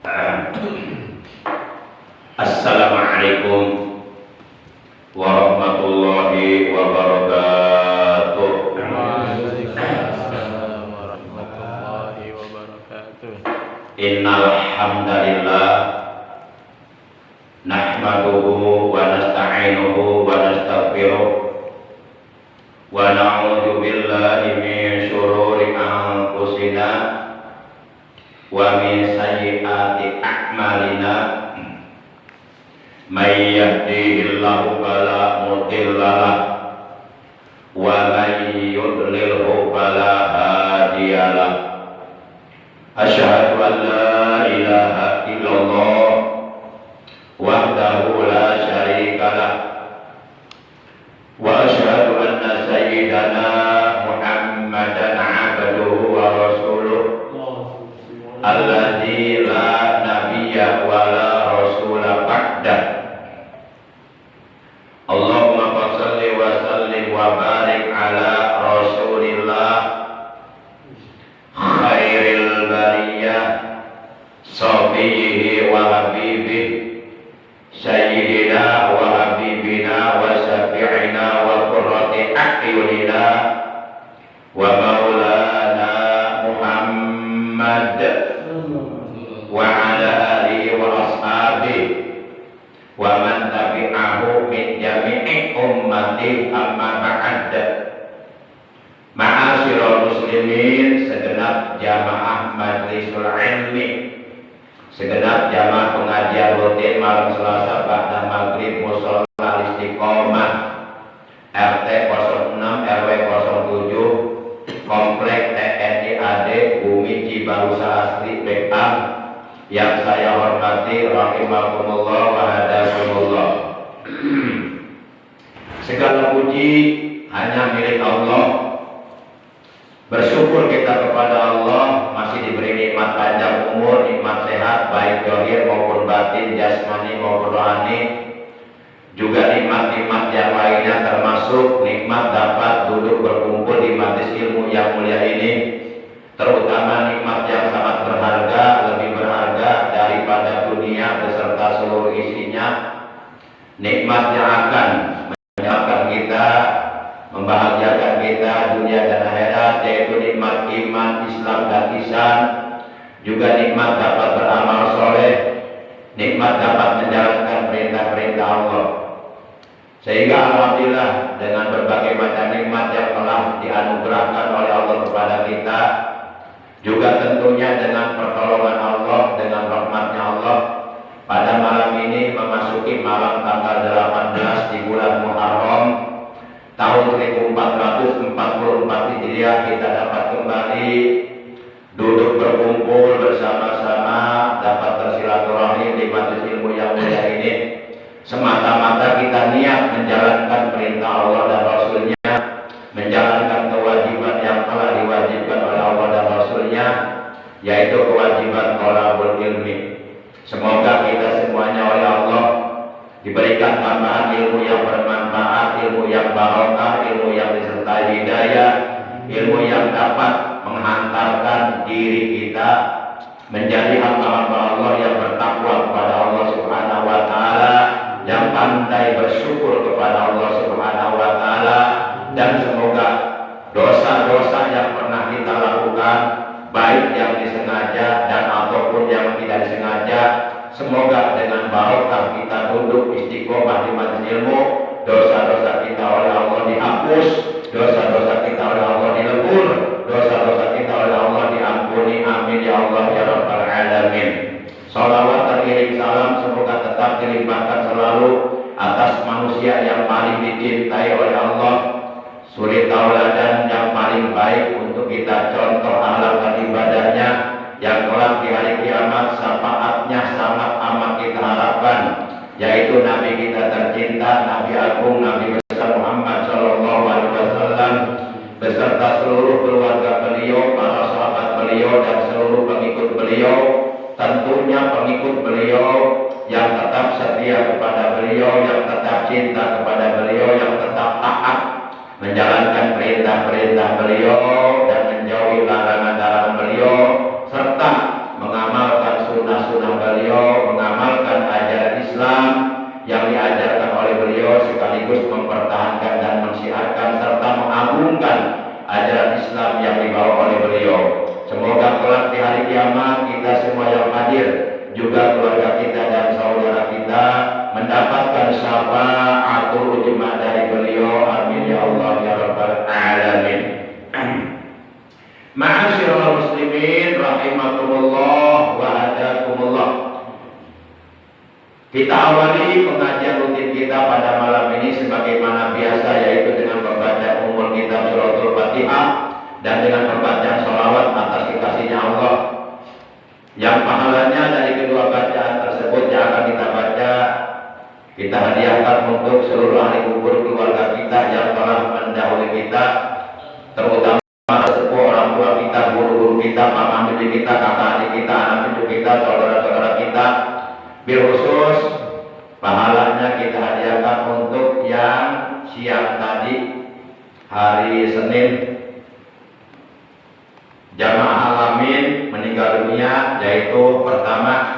Assalamualaikum warahmatullahi wabarakatuh. Waalaikumsalam warahmatullahi wabarakatuh. Innal hamdalillah nahmaduhu wa nasta'inuhu wa nastaghfiruh wa na'udzu billahi min syururi anfusina wa min sayyiati a'malina. May yahdihillahu fala mudilla lahu wa may yudlilhu fala hadiya lahu. Asyhadu an la ilaha illallah wahdahu la syarika lah wa asyhadu anna sayyidana Muhammadan abduhu wa rasuluh alladzi la nabiyya wa la rasula ba'dah. Allahumma shalli wa sallim wa barik ala rasulillah khairil bariyah sabihi wa habibih sayyidina wa habibina wa syafi'ina wa qurrati a'yunina wa maulana Muhammad wa ala alihi wa ashabihi wa man tabi'ahu min jami'i ummati amma ba'd. Ma'asyiral muslimin, segenap jamaah majlisul ilmi, segenap jamaah pengajian rutin malam Selasa ba'da maghrib mushola Istiqomah RT 06 RW 07 Komplek TNI AD Bumi Cibarusa Asri Bekam, yang saya hormati rahimakumullah wa hadakumullah. Segala puji hanya milik Allah. Bersyukur kita kepada Allah masih diberi nikmat panjang umur, nikmat sehat baik zahir maupun batin, jasmani maupun rohani. Juga nikmat-nikmat yang lainnya termasuk nikmat dapat duduk berkumpul di majelis ilmu yang mulia ini. Terutama nikmat yang sangat berharga, lebih berharga daripada dunia beserta seluruh isinya. Nikmat yang akan menyelamatkan kita, membahagiakan kita dunia dan akhirat, yaitu nikmat iman, Islam dan ihsan. Juga nikmat dapat beramal soleh, nikmat dapat menjalankan perintah-perintah Allah. Sehingga alhamdulillah dengan berbagai macam nikmat yang telah dianugerahkan oleh Allah kepada kita, juga tentunya dengan pertolongan Allah, dengan rahmatnya Allah, pada malam ini memasuki malam tanggal 18 di bulan Muharram tahun 1444 Hijriah, kita dapat kembali duduk berkumpul bersama-sama, dapat bersilaturahim di majelis ilmu yang mulia ini, semata-mata kita niat menjalankan perintah Allah dan Rasulnya, menjalankan kewajiban yang telah diwajibkan oleh Allah dan Rasulnya, yaitu kewajiban thalabul ilmi. Semoga kita semuanya oleh Allah diberikan tambahan ilmu yang bermanfaat, ilmu yang barokah, ilmu yang disertai hidayah, ilmu yang dapat menghantarkan diri kita menjadi hamba-hamba Allah yang bertakwa kepada Allah Subhanahu wa taala, yang pandai bersyukur kepada Allah Subhanahu wa taala, dan semoga dosa-dosa yang pernah kita lakukan, baik yang disengaja dan ataupun yang tidak disengaja, semoga dengan barokah kita duduk istiqomah di majelis ilmu, dosa-dosa kita oleh Allah dihapus, dosa-dosa kita oleh Allah dilebur, dosa-dosa kita oleh Allah diampuni. Amin ya Allah ya rabbal alamin. Salawat teriring salam semoga tetap dilimpahkan selalu atas manusia yang paling dicintai oleh Allah, suri tauladan yang paling baik untuk kita contoh akhlak dan ibadahnya, yang kelak di hari kiamat syafaatnya sangat amat kita harapkan, yaitu Nabi kita tercinta, Nabi agung, Nabi besar Muhammad sallallahu alaihi wasallam beserta seluruh keluarga beliau, para sahabat beliau dan seluruh pengikut beliau. Tentunya pengikut beliau yang tetap setia kepada beliau, yang tetap cinta kepada beliau, yang tetap taat menjalankan perintah-perintah beliau dan menjauhi larangan-larangan beliau, serta mengamalkan sunnah-sunnah beliau sekaligus mempertahankan dan mensiarkan serta mengagungkan ajaran Islam yang dibawa oleh beliau. Semoga kelak di hari kiamat kita semua yang hadir, juga keluarga kita dan saudara kita, mendapatkan syafaatul ujma dari beliau. Amin ya Allah ya rabbal alamin. Ma'asyiral muslimin rahimakumullah wa hadakumullah. Kita awali pengajian rutin kita pada malam ini sebagaimana biasa, yaitu dengan membaca umul kitab suratul Fatihah dan dengan membacaan sholawat atas kekasihnya Allah, yang pahalanya dari kedua bacaan tersebut yang akan kita baca kita hadiahkan untuk seluruh ahli kubur keluarga kita yang telah mendahului kita, terutama sepupu orang tua kita, guru-guru kita, mama bibi kita, kakak adik kita, anak cucu kita, saudara-saudara kita. Bil khusus pahalanya kita hadiahkan untuk yang siang tadi hari Senin jamaah alamin meninggal dunia, yaitu pertama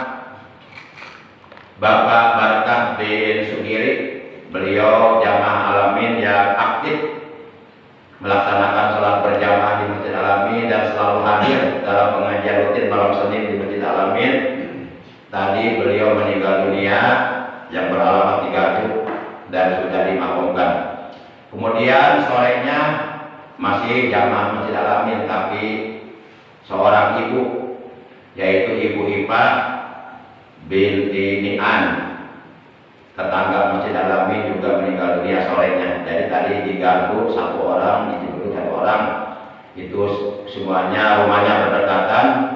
Bapak Barkah bin Sugiri. Beliau jamaah alamin yang aktif melaksanakan sholat berjamaah di Masjid Alamin dan selalu hadir dalam pengajian rutin malam Senin di Masjid Alamin. Tadi beliau meninggal dunia yang beralamat 3 dan sudah dimakamkan. Kemudian sorenya masih jamaah Masjid Alamin, tapi seorang ibu, yaitu Ibu Ipa binti Nian, tetangga Masjid Alamin, juga meninggal dunia sorenya. Jadi tadi diganggu 1 orang, dijemput 1 orang, itu semuanya rumahnya berdekatan.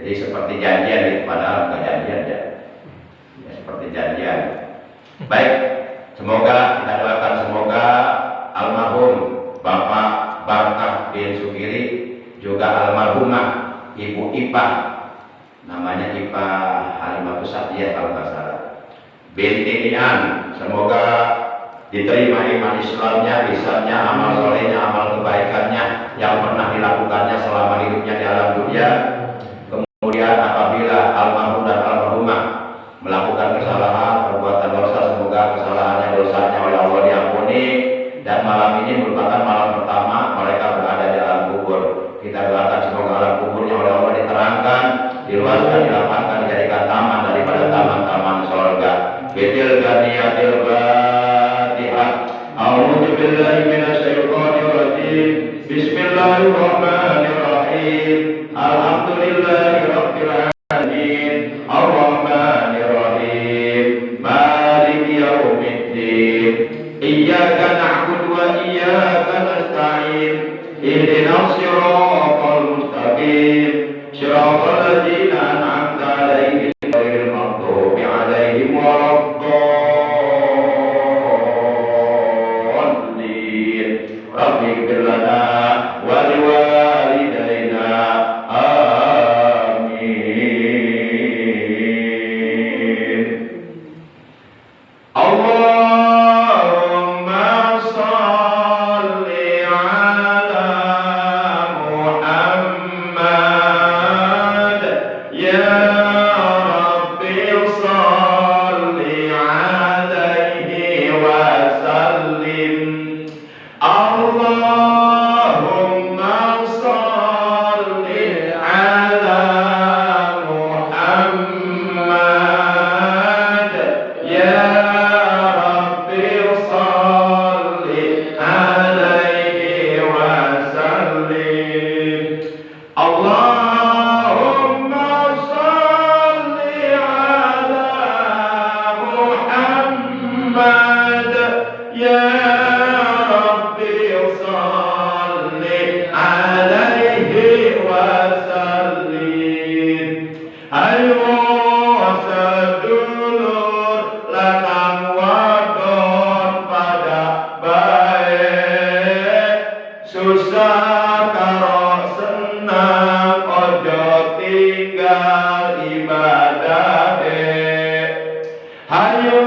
Jadi seperti janjian gitu, padahal nggak janjian ya, seperti janjian. Baik, semoga kita doakan semoga almarhum Bapak Barkah bin Sugiri, juga almarhumah Ibu Ipa, namanya Ipa Halimatus Satiyah kalau nggak salah, binti Nian, semoga diterima iman Islamnya, lisannya, amal solehnya, amal kebaikannya yang pernah dilakukannya selama hidupnya di alam dunia. Kemudian apabila almarhum dan almarhumah melakukan kesalahan, perbuatan dosa, semoga kesalahannya, dosanya oleh Allah diampuni. Dan malam ini merupakan malam pertama mereka berada di alam kubur. Kita doakan semoga alam kuburnya oleh Allah diterangkan, diluaskan, dilapangkan, dijadikan taman daripada taman-taman surga. Bitil ganiyatil Fatihah. A'udzu billahi minasyaitonir rajim. Bismillahirrahmanirrahim. Alhamdulillahi rabbil alamin. Ar-Rahmanir Rahim. Maliki yaumiddin. Iyyaka na'budu wa iyyaka nasta'in. Ihdinas siratal mustaqim. Shiratal ladzina an'amta 'alaihim ghairil maghdubi 'alaihim waladdallin. Rabbi ighfir lana wa liwalidayna. Amin. Allahumma shalli ala Muhammad ya Rabbi shalli alaihi wa sallim. Allahumma shalli ala Muhammad ya Rabbi shalli alaihi wa sallim. Allahumma shalli ala Muhammad ya Rabbi shalli alaihi wa sallim. Ayo sedulur lanang wadon pada baik, susah karo senang ojo tinggal ibadah dek. Ayo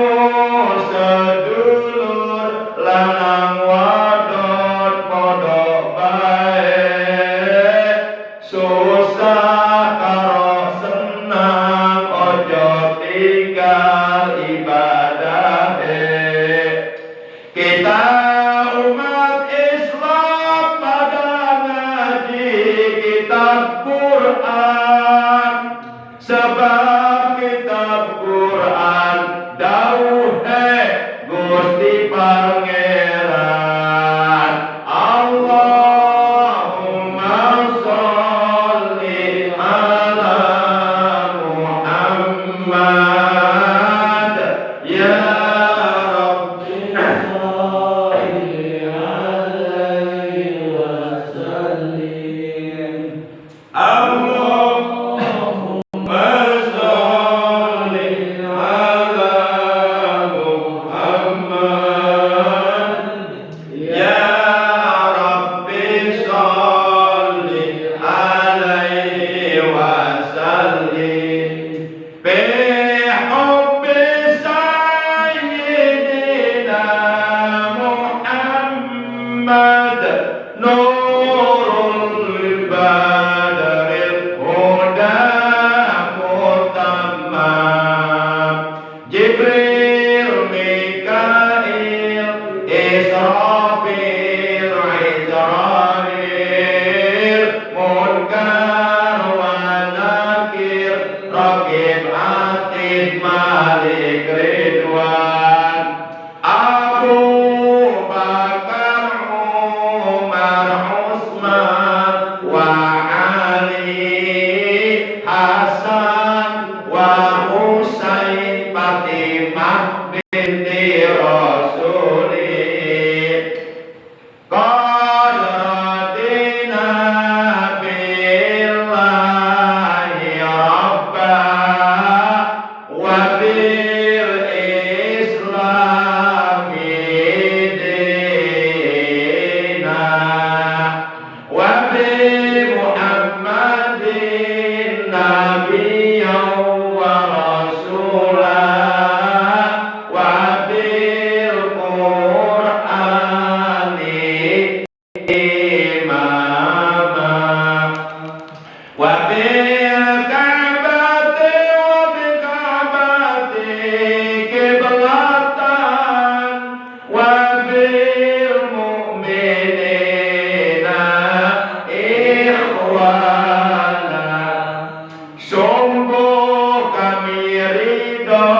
sedulur lanang wadon podo baik, susah karo senang ojo tinggal ibadah dek. sebab kitab Quran dawuhe Gusti Pangeran. Allahumma sholli ala Muhammad ya Rabbi sholli alaihi wasallim. Allahumma sholli ala Muhammad ya Rabbi sholli alaihi wasallim. Bihubbi sayyidina Muhammad nurul badril huda mutammam. Jibril, Mikail, Israfil, Izrail, Munkar wa Nakir, Raqib Atid, Malik Ridwan. Abu Bakar, Umar, Utsman wa Ali, Hasan wa Husain, Fatimah binti Rasulih. Qad radina billahi rabba wa bil islami dina wa bi Muhammadin nabiyyan wa rasulah wa bil Qur'ani imama wa bil Ka'bati wa bi Ka'bati qiblatan wa bil mu'minina ikhwana. Sungguh kami ridho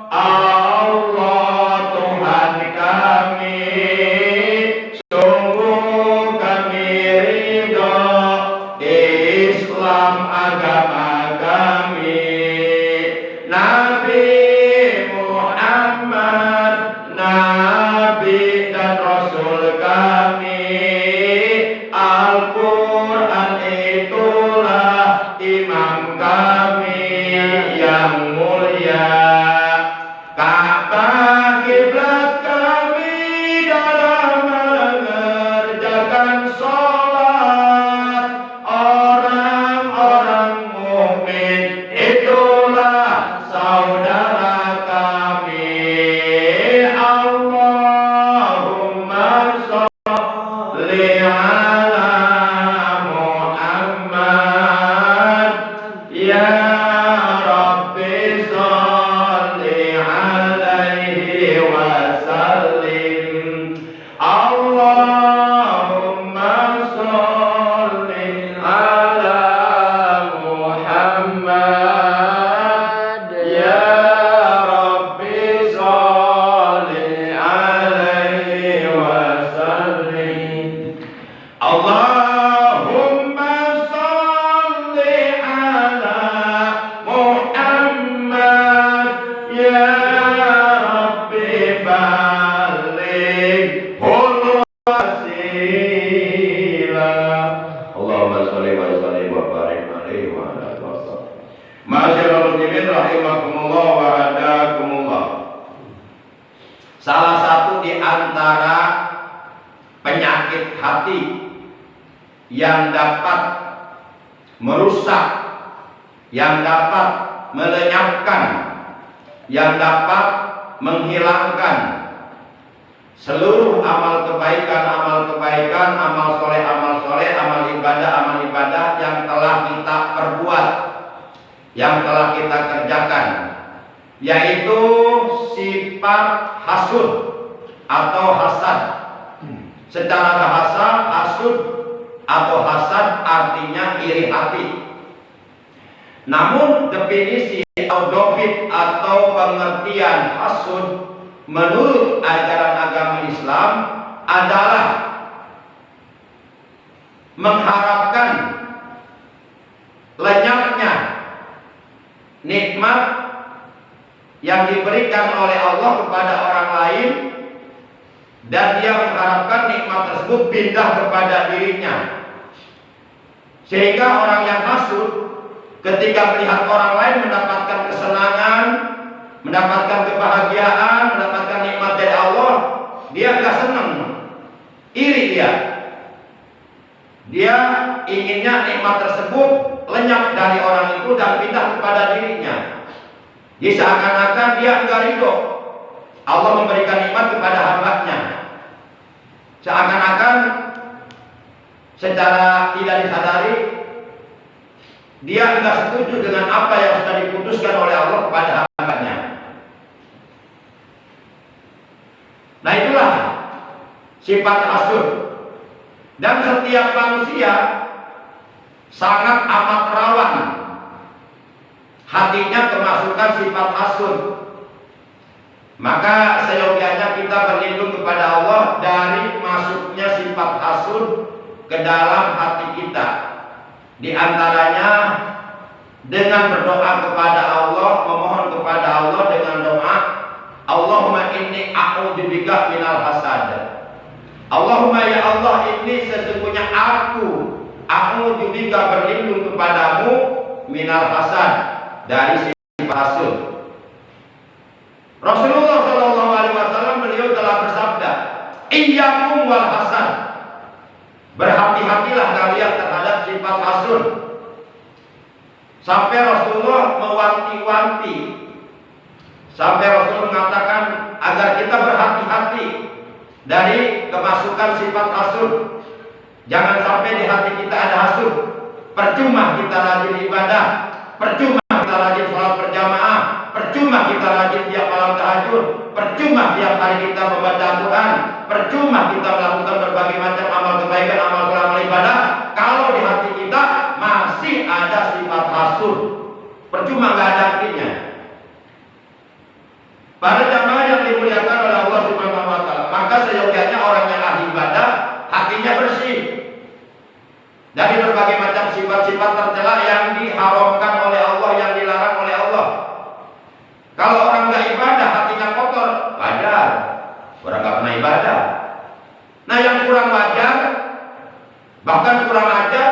Allah Tuhan kami, sungguh kami ridho Islam agama kami. Nabi Muhammad Nabi dan Rasul kami, Al-Quran itulah imam kami yang mulia. Ka'bah kiblat kami dalam mengerjakan sholat. Orang-orang mukmin itulah saudara kami. Allahumma sholli ala Muhammad ya Rabbi sholli alaihi wasallim. Allahumma sholli ala Muhammad ya Rabbi sholli alaihi wasallim. Allahumma sholli ala Muhammad ya Rabbi balligh hul wasilah. Allahumma sholli wa sallim wa barik alaihi wa ala alihi wasallam. Masyaallah muslimin rahimakumullah wa hadakumullah. Salah satu di antara penyakit hati yang dapat merusak, yang dapat melenyapkan, yang dapat menghilangkan seluruh amal kebaikan, amal soleh, amal ibadah yang telah kita perbuat, yang telah kita kerjakan, yaitu sifat hasud atau hasad. Secara bahasa, hasud atau hasad artinya iri hati. Namun definisi atau dobit atau pengertian hasud menurut ajaran agama Islam adalah mengharapkan lenyapnya nikmat yang diberikan oleh Allah kepada orang lain, dan dia mengharapkan nikmat tersebut pindah kepada dirinya, sehingga orang yang hasud ketika melihat orang lain mendapatkan kesenangan, mendapatkan kebahagiaan, mendapatkan nikmat dari Allah, dia gak senang, iri dia. Dia inginnya nikmat tersebut lenyap dari orang itu dan pindah kepada dirinya. Jadi seakan-akan dia enggak ridho Allah memberikan nikmat kepada hambanya. Seakan-akan secara tidak disadari dia enggak setuju dengan apa yang sudah diputuskan oleh Allah kepada hambanya. Nah, itulah sifat hasud. Dan setiap manusia sangat amat rawan hatinya kemasukan sifat hasud. Maka seyogianya kita berlindung kepada Allah dari masuknya sifat hasud ke dalam hati kita. Di antaranya dengan berdoa kepada Allah, memohon kepada Allah dengan doa, Allahumma inni a'udzubika minal hasad. Allahumma ya Allah, ini sesungguhnya a'udzubika berlindung kepadamu minal hasad, dari sifat hasud. Rasulullah Shallallahu Alaihi Wasallam beliau telah bersabda, iyyakum wal hasad, berhati-hatilah kalian terhadap sifat hasud. Sampai Rasulullah mewanti-wanti, sampai Rasul mengatakan agar kita berhati-hati dari kemasukan sifat hasud. Jangan sampai di hati kita ada hasud. Percuma kita rajin ibadah, percuma kita rajin sholat berjamaah, percuma kita rajin tiap malam tahajud, percuma tiap hari kita membaca Al-Quran, percuma kita melakukan berbagai macam amal kebaikan, amal ibadah, kalau di hati kita masih ada sifat hasud. Percuma, nggak ada artinya. Para jamaah yang dimuliakan oleh Allah Subhanahu wa Ta'ala, maka seyogianya orang yang ahli ibadah hatinya bersih dari berbagai macam sifat-sifat tercela yang diharamkan oleh Allah, yang dilarang oleh Allah. Kalau orang nggak ibadah hatinya kotor, wajar. Orang nggak pernah ibadah. Nah, yang kurang wajar, bahkan kurang ajar,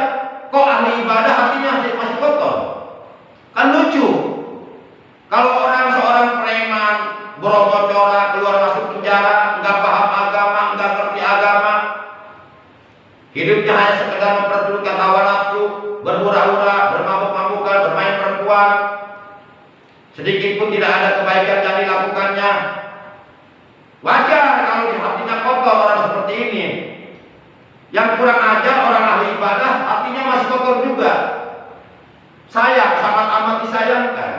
kok ahli ibadah hatinya masih kotor? Kan lucu. Kalau seorang preman, borobot corak, keluar masuk penjara, nggak paham agama, nggak ngerti agama, hidupnya hanya sekedar memperturutkan hawa nafsu, berhura-hura, bermabuk-mabukan, bermain perempuan, sedikit pun tidak ada kebaikan yang dilakukannya. Wajar kalau di hatinya kotor orang seperti ini. Yang kurang ajar orang ahli ibadah hatinya masih kotor juga. Sayang, sangat amat disayangkan.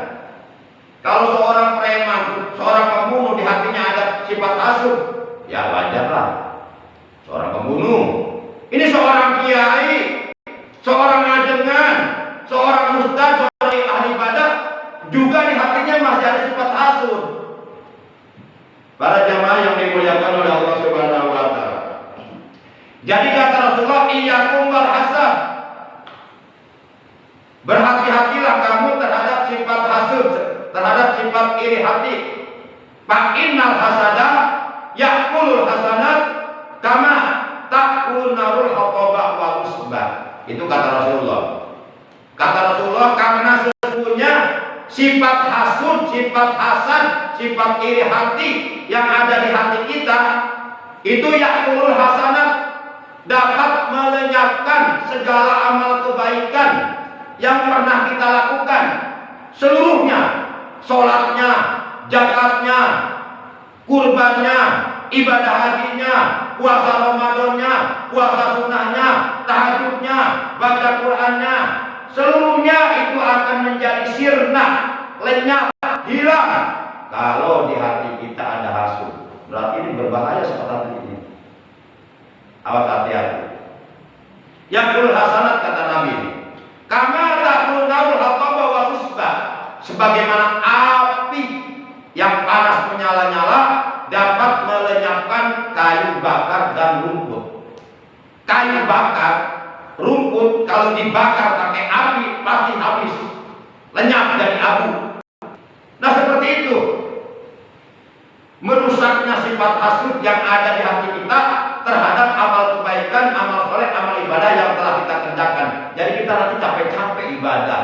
Kalau seorang preman, seorang pembunuh di hatinya ada sifat hasud, ya wajarlah. Seorang pembunuh. Ini seorang kiai, seorang ajengan, seorang ustaz, seorang ahli ibadah, juga di hatinya masih ada sifat hasud. Para jamaah yang dimuliakan oleh Allah Subhanahu wa Ta'ala. Jadi kata Rasulullah, iyyakum wal hasad, berhati-hatilah kamu terhadap sifat hasud, terhadap sifat iri hati. Fa innal hasada ya'kulul hasanat kama ta'kul narul hatabah wa usbah. Itu kata Rasulullah. Kata Rasulullah, karena sesungguhnya sifat hasud, sifat hasad, sifat iri hati yang ada di hati kita itu ya'kulul hasanat, dapat melenyapkan segala amal kebaikan yang pernah kita lakukan seluruhnya, sholatnya, zakatnya, kurbannya, ibadah hajinya, puasa Ramadannya, puasa sunnahnya, tahajudnya, baca Qur'annya, seluruhnya itu akan menjadi sirna, lenyap, hilang kalau di hati kita ada hasud. Berarti ini berbahaya seperti ini. Awas, hati-hati. Yang kul hasanat kata Nabi, kama ta'kul narul hatabah wa sebagaimana api yang panas menyala-nyala dapat melenyapkan kayu bakar dan rumput. Kayu bakar, rumput kalau dibakar pakai api pasti habis, lenyap dari abu. Nah seperti itu merusaknya sifat hasud yang ada di hati kita terhadap amal kebaikan, amal soleh, amal ibadah yang telah kita kerjakan. Jadi kita nanti capek-capek ibadah,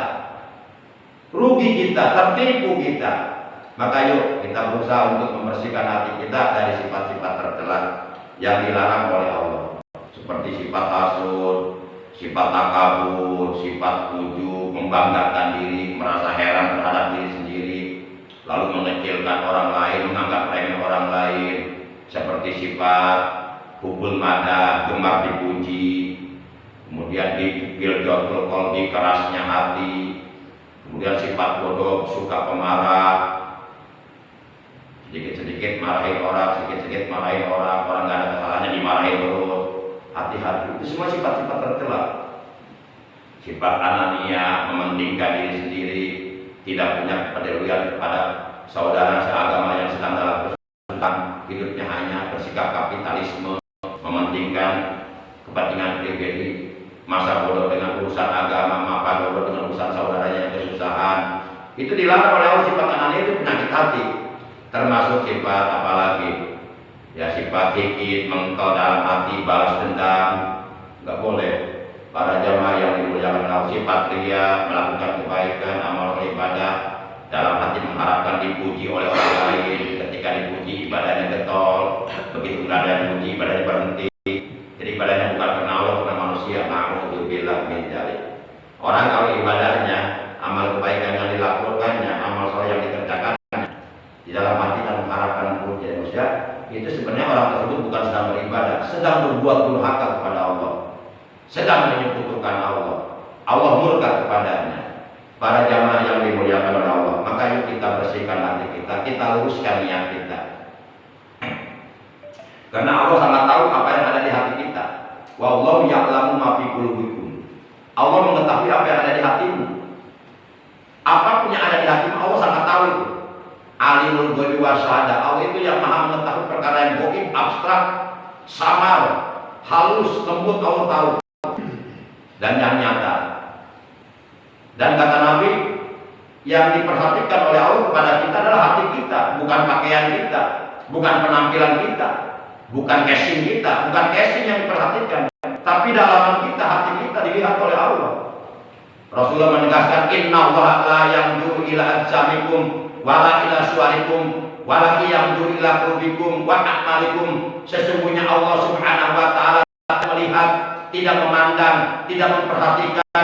rugi kita, tertipu kita. Maka yuk kita berusaha untuk membersihkan hati kita dari sifat-sifat tercela yang dilarang oleh Allah, seperti sifat hasud, sifat takabur, sifat ujub, membanggakan diri, merasa heran terhadap diri sendiri, lalu mengecilkan orang lain, menganggap remeh orang lain, seperti sifat hubul mada, gemar dipuji, kemudian dipikir jotul kolbi, kerasnya hati, kemudian sifat bodoh, suka pemarah, sedikit-sedikit marahin orang, sedikit-sedikit marahin orang, orang nggak ada kesalahannya dimarahin terus. Hati-hati, itu semua sifat-sifat tercela. Sifat anania, mementingkan diri sendiri, tidak punya kepedulian kepada saudara seagama yang sedang dalam kesulitan, hidupnya hanya bersikap kapitalisme, mementingkan kepentingan pribadi, masa bodoh dengan urusan agama, masa bodoh dengan urusan saudaranya yang kesusahan. Itu dilarang oleh Allah. Sifat anania itu penyakit hati. Termasuk sifat apalagi? Ya sifat hikit, mengkel dalam hati, balas dendam, nggak boleh. Para jamaah yang dimuliakan Allah, sifat ria, melakukan kebaikan, amal ibadah, dalam hati mengharapkan dipuji oleh orang lain. Ketika dipuji ibadahnya getol, begitu nggak ada dipuji ibadahnya berhenti. Jadi ibadahnya bukan karena Allah, karena manusia. Na'udzubillah min dzalik. Orang kalau ibadahnya, amal kebaikan yang dilakukannya, amal soleh yang dikerjakan di dalam hati dan mengharapkan puji manusia, itu sebenarnya orang tersebut bukan sedang beribadah, sedang berbuat durhaka kepada Allah, sedang menyekutukan Allah. Allah murka kepadanya. Para jamaah yang dimuliakan oleh Allah, maka yuk kita bersihkan hati kita luruskan niat kita. Karena Allah sangat tahu apa yang ada di hati kita. Wallahu ya'lamu ma fi qulubikum. Allah mengetahui apa yang ada di hatimu. Apapun yang ada di hatimu, Allah sangat tahu itu. Alimul ghaibi wasyahada. Allah itu yang maha mengetahui perkara yang gaib, abstrak, samar, halus, lembut. Allah tahu dan yang nyata. Dan kata Nabi, yang diperhatikan oleh Allah kepada kita adalah hati kita, bukan pakaian kita, bukan penampilan kita, bukan casing kita, bukan casing yang diperhatikan, tapi dalaman kita, hati kita dilihat oleh Allah. Rasulullah menegaskan, Inna Allah la yanzuru ila ajsamikum wala ila suwarikum walakin yanzuru ila qulubikum wa a'malikum. Sesungguhnya Allah Subhanahu wa taala melihat, tidak memandang, tidak memperhatikan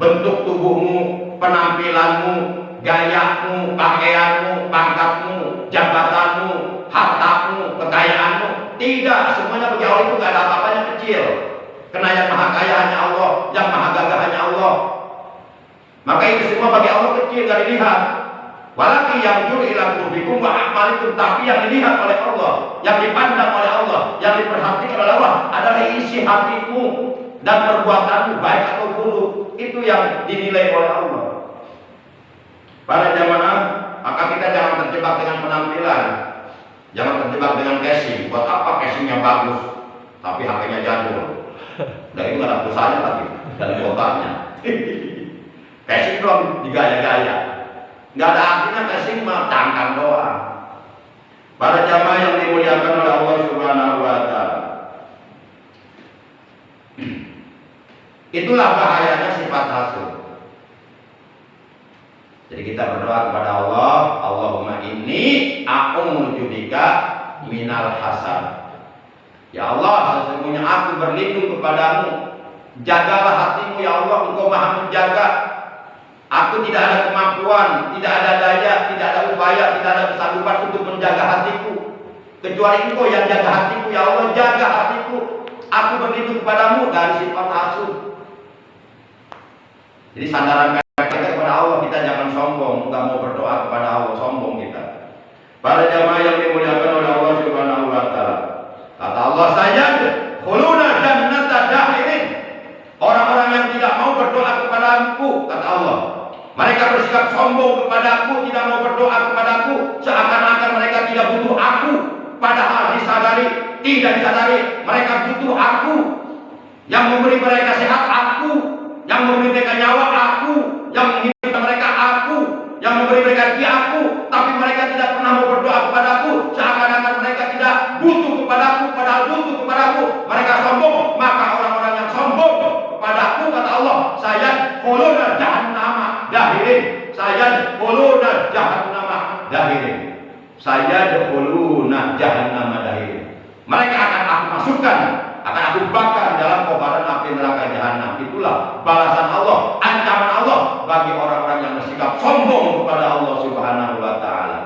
bentuk tubuhmu, penampilanmu, gayamu, pakaianmu, pangkatmu, jabatanmu, hartamu, kekayaanmu. Tidak, semuanya bagi Allah itu tidak ada apa-apanya, kecil. Karena yang maha kaya hanya Allah, yang maha gagah hanya Allah. Maka itu semua bagi Allah kecil, tidak dilihat. Walakin yanzuru ila qulubikum wa a'malikum, tapi yang dilihat oleh Allah, yang dipandang oleh Allah, yang diperhatikan oleh Allah adalah isi hatimu dan perbuatanmu, baik atau buruk. Itu yang dinilai oleh Allah. Para jamaah, maka kita jangan terjebak dengan penampilan, jangan terjebak dengan casing. Buat apa casingnya bagus tapi HP-nya jadul? Dan itu nggak ada pulsanya lagi dan kuotanya. Casing doang digaya-gaya, nggak ada artinya. Casing mah cangkang doang. Para jamaah yang dimuliakan oleh Allah Subhanahu wa taala, itulah bahayanya sifat hasud. Jadi kita berdoa kepada Allah, Allahumma inni a'udzubika minal hasad. Ya Allah, sesungguhnya aku berlindung kepadamu. Jagalah hatimu ya Allah, Engkau maha menjaga. Aku tidak ada kemampuan, tidak ada daya, tidak ada upaya, tidak ada kesanggupan untuk menjaga hatiku, kecuali Engkau yang jaga hatiku ya Allah. Jaga hatiku. Aku berlindung kepadamu dari sifat hasud. Jadi sandaran kita kepada Allah, kita jangan sombong, nggak mau berdoa kepada Allah, sombong kita. Para jamaah yang dimuliakan oleh Allah Subhanahu wa taala, kata Allah saja, khuluna jannata dahirin. Orang-orang yang tidak mau berdoa kepadaku, kata Allah, mereka bersikap sombong kepadaku, berdoa kepadaku seakan-akan mereka tidak butuh aku, padahal tidak disadari mereka butuh aku. Yang memberi mereka sehat aku, yang memberi mereka nyawa aku, yang menghidupkan mereka aku, yang memberi mereka rezeki aku, tapi mereka tidak pernah mau berdoa kepadaku seakan-akan mereka tidak butuh kepadaku, padahal butuh kepadaku. Mereka sombong. Maka orang-orang yang sombong kepadaku, kata Allah, saya khuluna jahannama dahirin, saya khuluna jahannama dahirin, saya khuluna jahannama dahirin. Mereka akan aku masukkan, akan aku bakar dalam kobaran api neraka jahanam. Itulah balasan Allah, ancaman Allah bagi orang-orang yang bersikap sombong kepada Allah Subhanahu wa taala.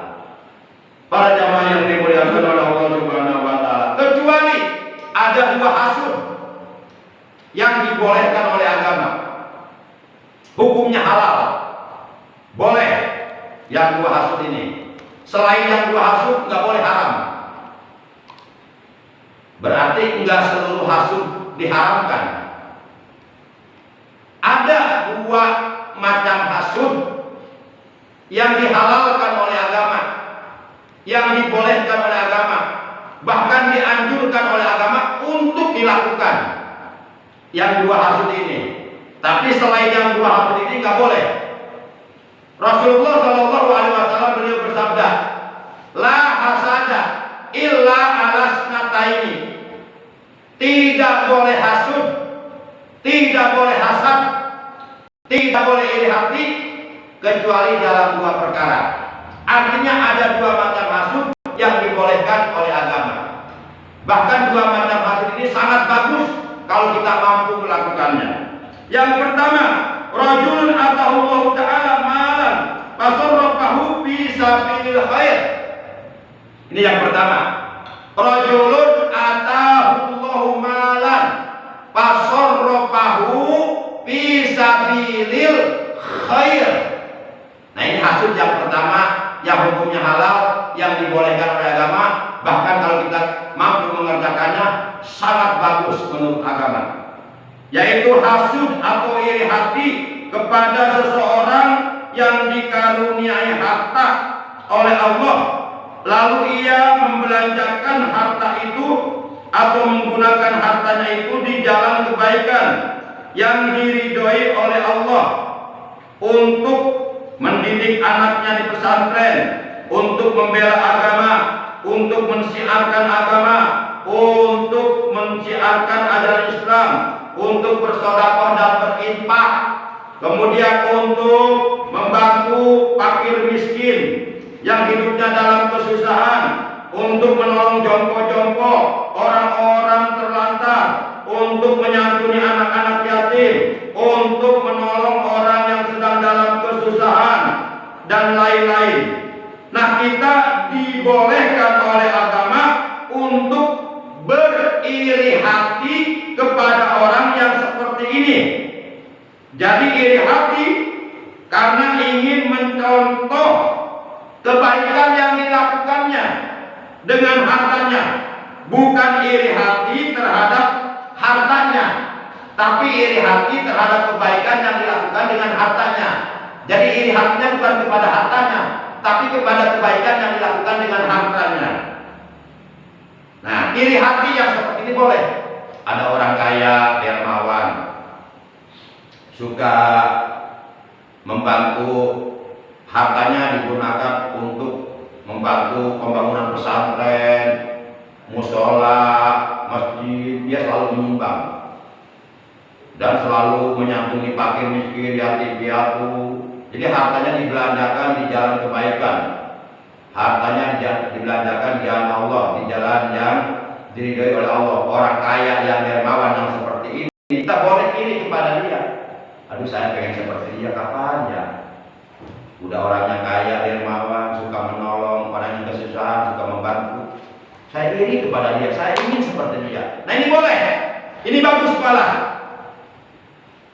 Para jamaah yang dimuliakan oleh Allah Subhanahu wa taala, kecuali ada dua hasud yang dibolehkan oleh agama, hukumnya halal, boleh yang dua hasud ini. Selain yang dua hasud nggak boleh haram. Berarti enggak seluruh hasud diharamkan. Ada dua macam hasud yang dihalalkan oleh agama, yang dibolehkan oleh agama, bahkan dianjurkan oleh agama untuk dilakukan. Yang dua hasud ini. Tapi selain yang dua hasud ini enggak boleh. Rasulullah Shallallahu Alaihi Wasallam beliau bersabda, la hasada illa alasnataini. Tidak boleh hasud, tidak boleh hasad, tidak boleh iri hati kecuali dalam dua perkara. Artinya ada dua macam hasud yang dibolehkan oleh agama. Bahkan dua macam hasud ini sangat bagus kalau kita mampu melakukannya. Yang pertama, rajulun atahullahu ta'ala malan fasarrafahu fi sabilil khair. Ini yang pertama. Rajulun atahullahu malan fasarrafahu fi sabilil khair. Nah, ini hasud yang pertama yang hukumnya halal, yang dibolehkan oleh agama, bahkan kalau kita mampu mengerjakannya sangat bagus menurut agama. Yaitu hasud atau iri hati kepada seseorang yang dikaruniai harta oleh Allah, lalu ia membelanjakan harta itu atau menggunakan hartanya itu di jalan kebaikan yang diridhoi oleh Allah, untuk mendidik anaknya di pesantren, untuk membela agama, untuk mensiarkan agama, untuk mensiarkan ajaran Islam, untuk bersedekah dan berinfak, kemudian untuk membantu fakir miskin yang hidupnya dalam kesusahan, untuk menolong jompo-jompo, orang-orang terlantar, untuk menyantuni anak-anak yatim, untuk menolong orang yang sedang dalam kesusahan, dan lain-lain. Nah, kita dibolehkan oleh agama untuk beriri hati kepada orang yang seperti ini. Jadi iri hati karena ingin mencontoh kebaikan yang dilakukannya dengan hartanya, bukan iri hati terhadap hartanya, tapi iri hati terhadap kebaikan yang dilakukan dengan hartanya. Jadi iri hatinya bukan kepada hartanya, tapi kepada kebaikan yang dilakukan dengan hartanya. Nah, iri hati yang seperti ini boleh. Ada orang kaya, dermawan, suka membantu, hartanya digunakan untuk membantu pembangunan pesantren, musola, masjid. Dia selalu menyumbang dan selalu menyantuni fakir miskin, yatim piatu. Jadi hartanya dibelanjakan di jalan kebaikan, hartanya dibelanjakan di jalan Allah, di jalan yang diridhoi oleh Allah. Orang kaya yang dermawan yang seperti ini, kita boleh iri kepada dia. Aduh, saya pengen seperti dia, kapan ya? Udah orangnya kaya, dermawan, suka menolong orang yang kesusahan, suka membantu. Saya iri kepada dia, saya ingin seperti dia. Nah, ini boleh, ini bagus malah.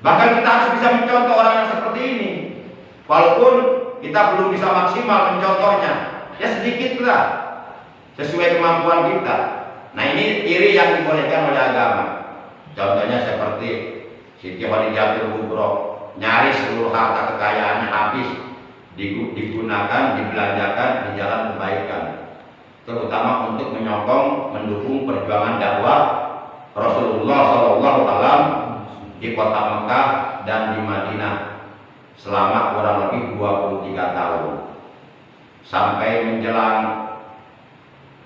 Bahkan kita harus bisa mencontoh orang yang seperti ini. Walaupun kita belum bisa maksimal mencontohnya, ya sedikitlah sesuai kemampuan kita. Nah, ini iri yang dibolehkan oleh agama. Contohnya seperti Siti Khadijatul Kubro, nyaris seluruh harta kekayaannya habis digunakan, dibelanjakan di jalan kebaikan, terutama untuk menyokong, mendukung perjuangan dakwah Rasulullah SAW di kota Mekah dan di Madinah selama kurang lebih 23 tahun sampai menjelang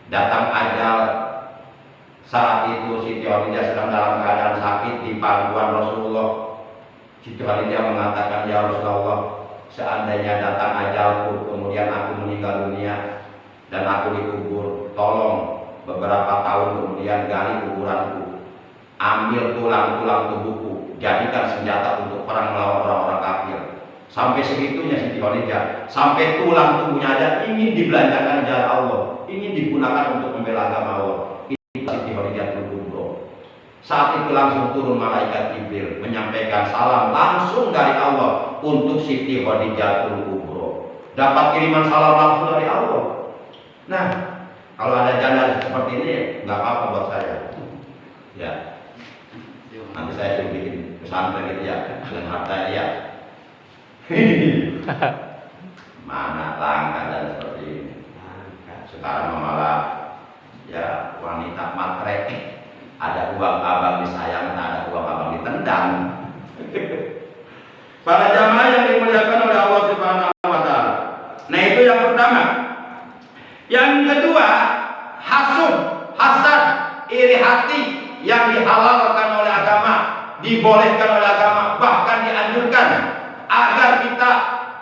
datang ajal. Saat itu Siti Khadijah sedang dalam keadaan sakit di pangkuan Rasulullah. Siti Khadijah mengatakan, ya Rasulullah, seandainya datang ajalku kemudian aku meninggal dunia dan aku dikubur, tolong beberapa tahun kemudian gali kuburanku, ambil tulang-tulang tubuhku, jadikan senjata untuk perang melawan orang-orang kafir. Sampai segitunya Siti Khadijah, sampai tulang tubuhnya aja ingin dibelanjakan jalan Allah, ingin digunakan untuk membela agama Allah. Itu Siti Khadijah Kubro. Saat itu langsung turun malaikat Jibril menyampaikan salam langsung dari Allah untuk Siti Khadijah Kubro. Dapat kiriman salam langsung dari Allah. Nah, kalau ada janda seperti ini nggak apa-apa buat saya. Ya, nanti saya suruh bikin pesantren gitu ya, dengan hartanya ya. Mana langka dan seperti ini. Sekarang malah ya wanita matre, ada uang abang disayang, ada uang abang ditendang. Para jamaah yang dimuliakan oleh Allah Subhanahu wa Ta'ala. Nah, itu yang pertama. Yang kedua, hasud, hasad, iri hati yang dihalalkan oleh agama, dibolehkan oleh agama, bahkan dianjurkan agar kita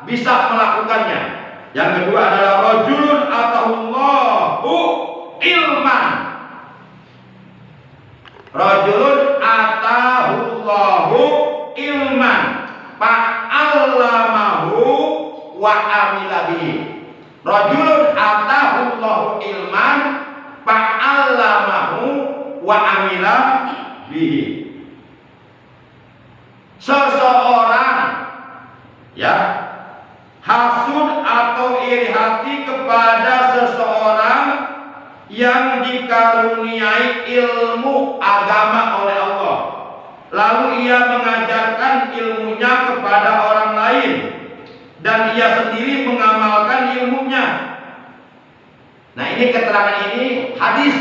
bisa melakukannya. Yang kedua adalah rajulun atahullahu ilman. Rajulun atahullahu ilman fa'allamahu wa amila bihi. Rajulun atahullahu ilman fa'allamahu wa amila bihi. Seseorang ya hasud atau iri hati kepada seseorang yang dikaruniai ilmu agama oleh Allah, lalu ia mengajarkan ilmunya kepada orang lain dan ia sendiri mengamalkan ilmunya. Nah, ini keterangan ini hadis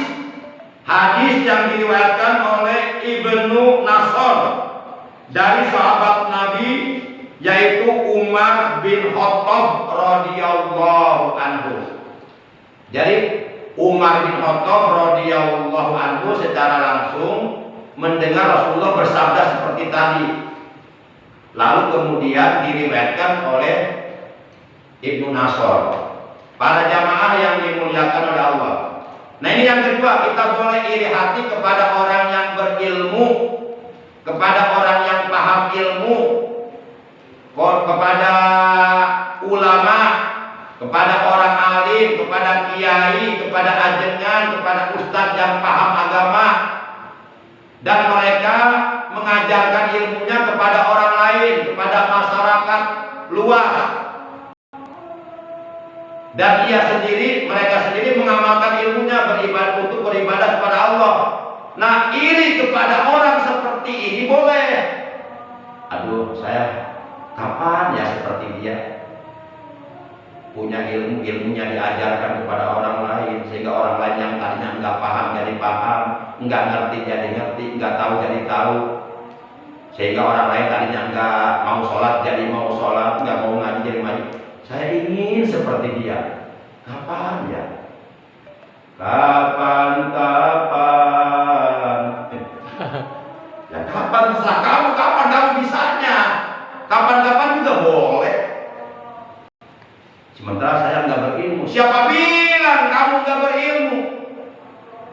yang diriwayatkan oleh Ibnu Nasr dari sahabat Nabi, yaitu Umar bin Khattab radhiyallahu anhu. Jadi Umar bin Khattab radhiyallahu anhu secara langsung mendengar Rasulullah bersabda seperti tadi. Lalu kemudian diriwayatkan oleh Ibnu Nasr. Para jamaah yang dimuliakan oleh Allah. Nah, ini yang kedua, kita boleh iri hati kepada orang yang berilmu, kepada orang yang paham ilmu, kepada ulama, kepada orang alim, kepada kiai, kepada ajengan, kepada ustadz yang paham agama, dan mereka mengajarkan ilmunya kepada orang lain, kepada masyarakat luas, dan mereka sendiri mengamalkan ilmunya, beribadah untuk beribadah kepada Allah. Nah, iri kepada orang seperti ini boleh. Aduh, saya kapan ya seperti dia, punya ilmunya diajarkan kepada orang lain, sehingga orang lain yang tadinya nggak paham jadi paham, nggak ngerti jadi ngerti, nggak tahu jadi tahu, sehingga orang lain tadinya nggak mau sholat jadi mau sholat, nggak mau ngaji jadi ngaji. Saya ingin seperti dia. Kapan ya? Kapan? Ya kapan terserah kamu, kapan kamu bisanya? Kapan-kapan juga boleh. Sementara saya nggak berilmu. Siapa bilang kamu nggak berilmu?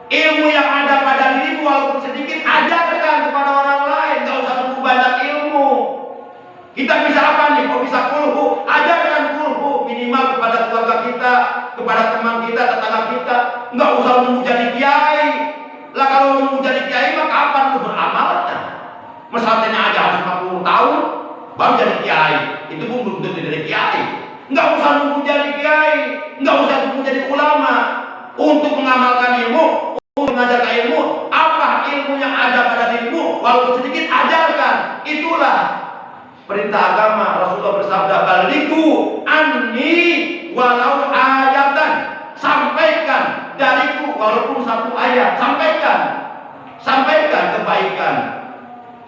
Ilmu yang ada pada dirimu walaupun sedikit, ajarkan kepada orang lain. Nggak usah nunggu banyak ilmu. Kita bisa apa nih? Kalau bisa kulhu, ajarkan kulhu minimal kepada keluarga kita, kepada teman kita, tetangga kita. Nggak usah nunggu jadi kiai. Lah kalau nunggu jadi kiai mah kapan lu beramalnya? Mesatenya aja harus 40 tahun baru jadi kiai. Itu pun belum tentu jadi kiai. Nggak usah nunggu jadi kiai, nggak usah nunggu jadi ulama untuk mengamalkan ilmu, untuk mengajarkan ilmu. Apa ilmu yang ada pada dirimu walaupun sedikit, ajarkan. Itulah perintah agama. Rasulullah bersabda, "Balighu anni walau ayatan." Sampaikan dariku walaupun satu ayat. Sampaikan kebaikan.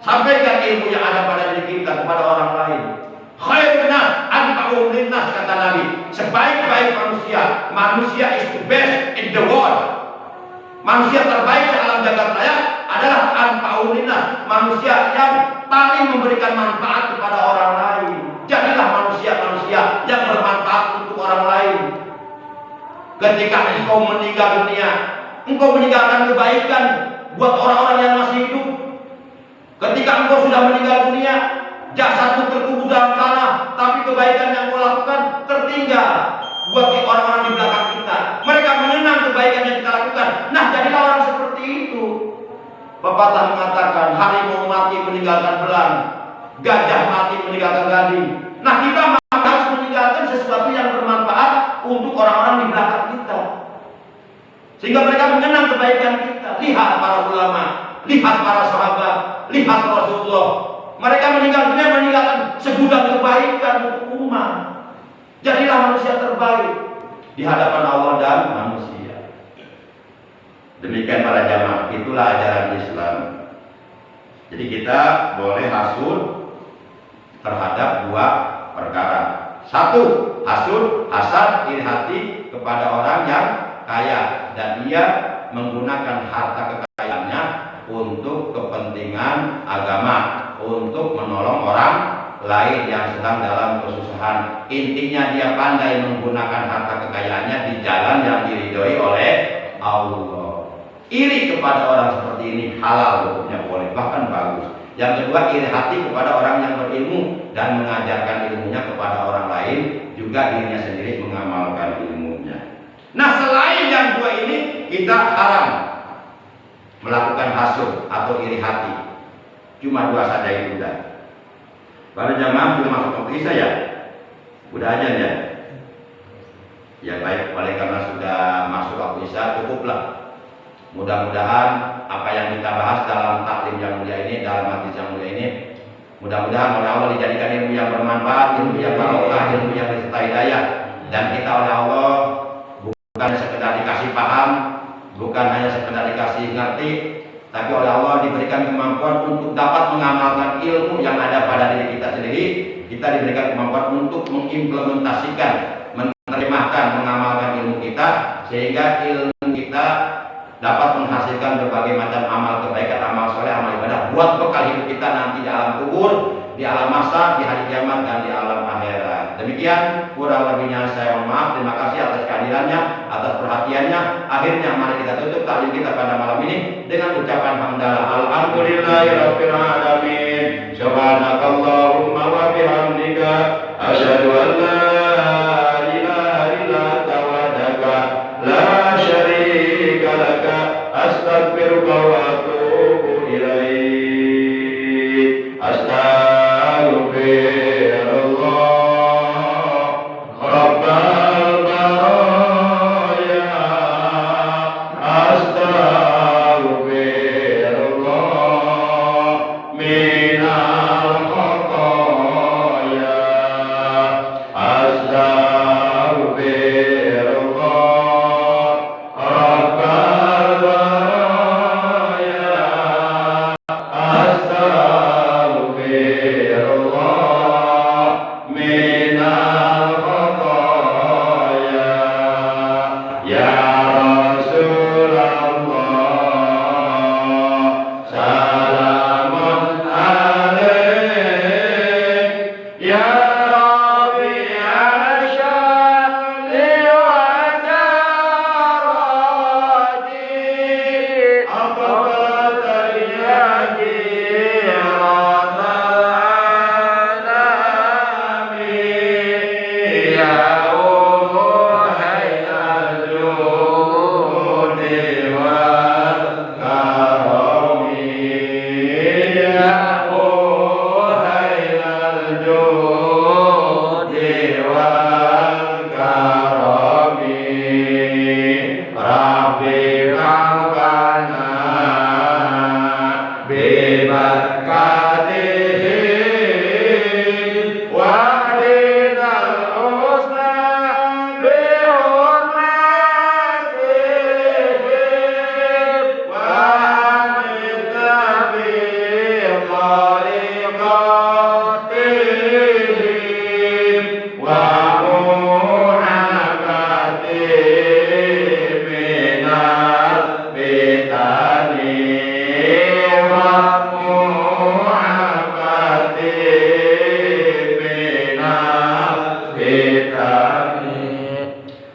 Sampaikan ilmu yang ada pada diri kita kepada orang lain. Khairun nas anfa'uhum linnas, kata Nabi. Sebaik-baik manusia is the best in the world. Manusia terbaik alam jagat raya adalah anfa'uhum linnas, manusia yang paling memberikan manfaat kepada orang lain. Jadilah manusia-manusia yang bermanfaat untuk orang lain. Ketika engkau meninggal dunia, engkau meninggalkan kebaikan buat orang-orang yang masih hidup. Ketika engkau sudah meninggal dunia, jasadmu terkubur dalam tanah, tapi kebaikan yang kau lakukan tertinggal buat orang-orang di belakang kita. Mereka mengenang kebaikan yang kita lakukan. Nah, jadilah orang seperti itu. Pepatah mengatakan, harimau mati meninggalkan belang, gajah mati meninggalkan gading. Nah, kita harus meninggalkan sesuatu yang bermanfaat untuk orang-orang di belakang kita, sehingga mereka mengenang kebaikan kita. Lihat para ulama, lihat para sahabat, lihat Rasulullah. Mereka meninggal dunia meninggalkan segudang kebaikan untuk umat. Jadilah manusia terbaik di hadapan Allah dan manusia. Demikian para jamaah, itulah ajaran Islam. Jadi kita boleh hasud terhadap dua perkara. Satu, hasad iri hati kepada orang yang kaya dan ia menggunakan harta kekayaannya untuk kepentingan agama, untuk menolong orang lain yang sedang dalam kesusahan. Intinya dia pandai menggunakan harta kekayaannya di jalan yang diridhoi oleh Allah. Iri kepada orang seperti ini halal hukumnya, boleh, bahkan bagus. Yang kedua, iri hati kepada orang yang berilmu dan mengajarkan ilmunya kepada orang lain, juga dirinya sendiri mengamalkan ilmunya. Nah, selain yang dua ini, kita haram melakukan hasud atau iri hati. Cuma dua saja itu udah. Pada jamaah sudah masuk waktu isya ya? Udah aja ya? Ya baik, oleh karena sudah masuk waktu isya, cukuplah. Mudah-mudahan apa yang kita bahas dalam taklim yang mulia ini, dalam hadis yang mulia ini, mudah-mudahan oleh Allah dijadikan ilmu yang bermanfaat, ilmu yang barokah, ilmu yang berserta hidayah, dan kita oleh Allah bukan sekedar dikasih paham, bukan hanya sekedar dikasih ngerti, tapi oleh Allah diberikan kemampuan untuk dapat mengamalkan ilmu yang ada pada diri kita sendiri. Kita diberikan kemampuan untuk mengimplementasikan, menerjemahkan, mengamalkan ilmu kita, sehingga ilmu kita dapat menghasilkan berbagai macam amal kebaikan, amal soleh, amal ibadah buat bekal hidup kita nanti di alam kubur, di alam mahsyar, di hari kiamat, dan di alam akhirat. Demikian, kurang lebihnya saya mohon maaf. Terima kasih atas kehadirannya, atas perhatiannya. Akhirnya mari kita tutup taklim kita pada malam ini dengan ucapan hamdalah. Alhamdulillahirabbil alamin. Subhanakallahumma wa bihamdika asyhadu an la ilaha illa anta wahdaka la syarika laka astaghfiruka wa atubu ilaik. Minal khotoya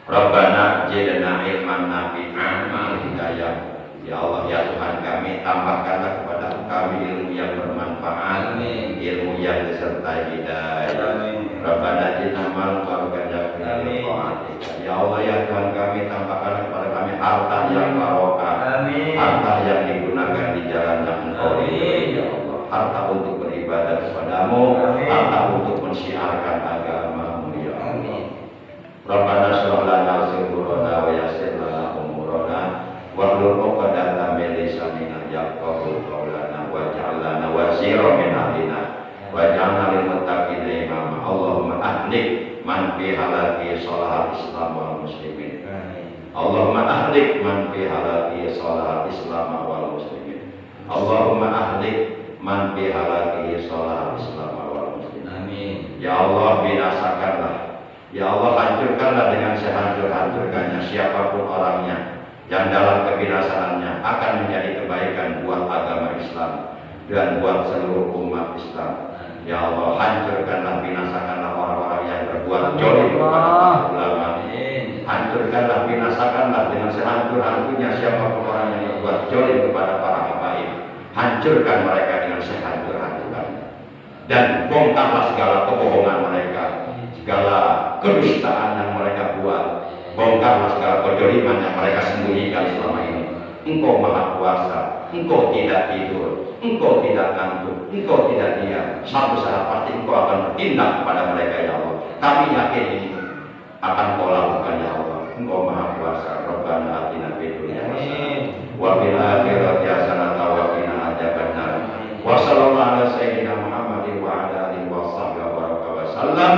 Rabbana zidna ilman nafi'an wa hidayah. Ya Allah, ya Tuhan kami, tambahkanlah kepada kami ilmu yang bermanfaat, ilmu yang disertai hidayah. Rabbana zidna ilman warzuqna ta'atika. Ya Allah, ya Tuhan kami, tambahkanlah kepada kami harta yang barokah, harta yang digunakan di jalan yang Engkau ridhoi, ya Allah. Harta untuk beribadah kepadamu, harta untuk mensiarkan agama-Mu, ya Allah. Rabbana shrah lana sadrana wa yassir lana umurana wahlul 'uqdatam min lisanina yafqahu qawlana waj'al lana wazira min ahlina waj'alna lil muttaqina imama. Allahumma ahlik man fi halaki salahal islam wal muslimin. Allahumma ahlik man fi halaki salahal islam wal muslimin. Allahumma ahlik man fi halaki salahal islam wal muslimin. Amin. Ya Allah, binasakanlah, ya Allah, hancurkanlah dengan sehancur-hancurkannya siapapun orangnya yang dalam kebinasaannya akan menjadi kebaikan buat agama Islam dan buat seluruh umat Islam. Ya Allah, hancurkanlah, binasakanlah orang-orang yang berbuat zalim kepada para ulama. Hancurkanlah, binasakanlah dengan sehancur-hancurnya siapapun orang yang berbuat zalim kepada para habaib. Hancurkan mereka dengan sehancur-hancurkannya. Dan bongkarlah segala kebohongan mereka, segala kedustaan yang mereka buat. Bongkarlah segala kedzaliman yang mereka sembunyikan selama ini. Engkau Maha Kuasa, Engkau tidak tidur, Engkau tidak ngantuk, Engkau tidak diam. Suatu saat pasti Engkau akan bertindak kepada mereka, ya Allah. Kami yakin ini akan Kau lakukan, ya Allah. Engkau Maha Kuasa. Rabbana atina fid dunya hasanah wa fil akhirati hasanah wa qina adzabannar. Wa sallallahu ala sayyidina Muhammadin wa ala alihi wa sahbihi wa baraka wa sallam.